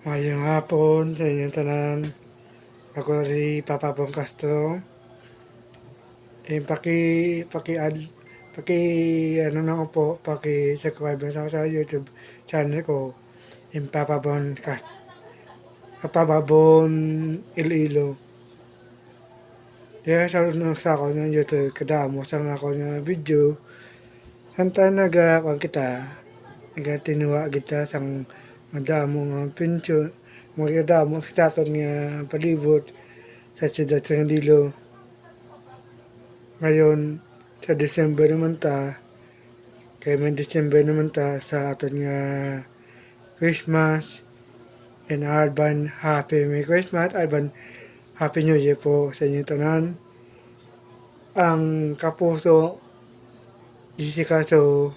Ngayong hapon sa inyong tanan, ako si Papa Bong Castro. Paki ano na ko po, paki-subscribe na sa YouTube channel ko, yung Papa Bon Iloilo. Kaya sa ako ng YouTube, kadamo sa ako ng video, hanta kung kita, tinuwa kita sang madamo nga pinsyo, magdamo kita itong palibot sa siyudad sa Iloilo. Ngayon, sa December naman kaya may December naman sa aton nga Christmas and advance Happy Merry Christmas, advance Happy New Year po sa inyo tanan. Ang kapuso, Jessica, sana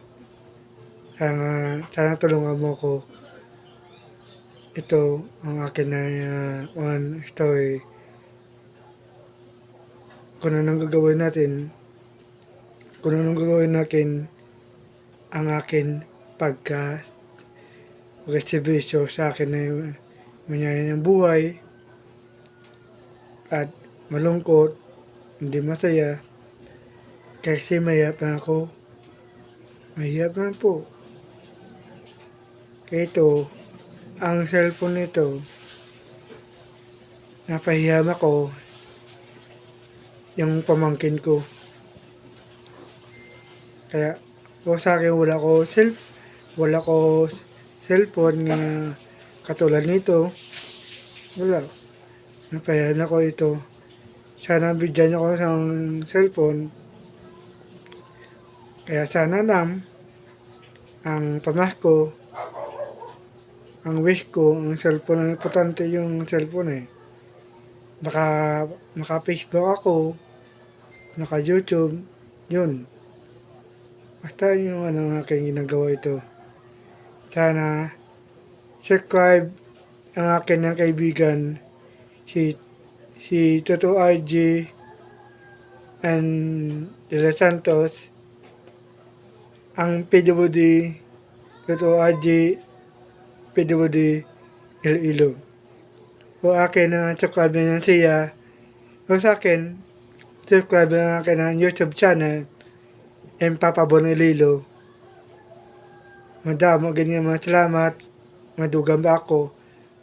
tulungan mo ko. Ito ang akin na one story. Kung anong gagawin natin ang akin pagka-reservisyo sa akin na manyayin ng buhay at malungkot, hindi masaya, kasi mahirap na ako. Mahirap na po. Kaya ito, ang cellphone nito, napahiyam ako, yung pamangkin ko. Kaya sa akin wala ko cellphone nga katulad nito. Wala. Napahiyam ako ito. Sana bigyan ako ng cellphone. Kaya sana lang ang pamasko, ang wish ko, ang cellphone, ang importante yung cellphone Naka-Facebook ako, naka-YouTube, yun. Basta yung aking ginagawa ito. Sana subscribe ang akin ng kaibigan, si Toto RG and De Los Santos, ang PWD, Toto RG, PWD Iloilo. O akin na subscribe na siya. O sa akin, subscribe na akin ng YouTube channel, and Papa Bon Iloilo. Madamo ganyan mga salamat. Madugang ba ako?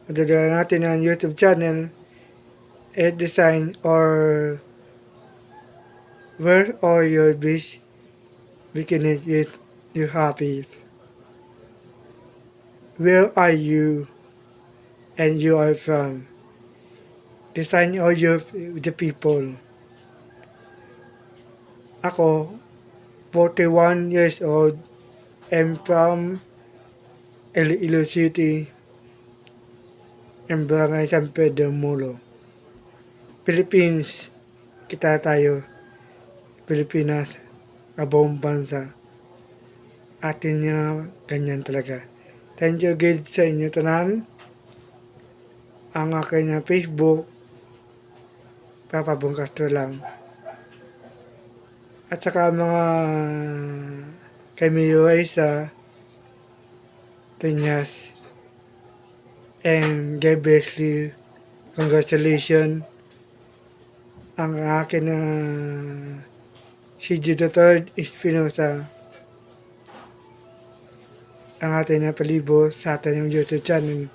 Madadala natin ang YouTube channel, design or where are your wish, making it you happy. Where are you and you are from? Design all the people. Ako, 41 years old, am from Iloilo City, and Barangay San Pedro Molo. Philippines, kita tayo. Pilipinas, kabuong bansa. Atin niya, ganyan talaga. Thank you guys sa inyo tanan. Ang aking Facebook, Papa Bong Castro lang. At saka mga kay Mio Isa, Tinyas, and God bless you. Congratulations. Ang akin si Dr. Espinosa, ang ating napalibo sa ating YouTube channel.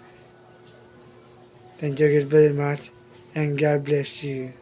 Thank you guys very much, and God bless you.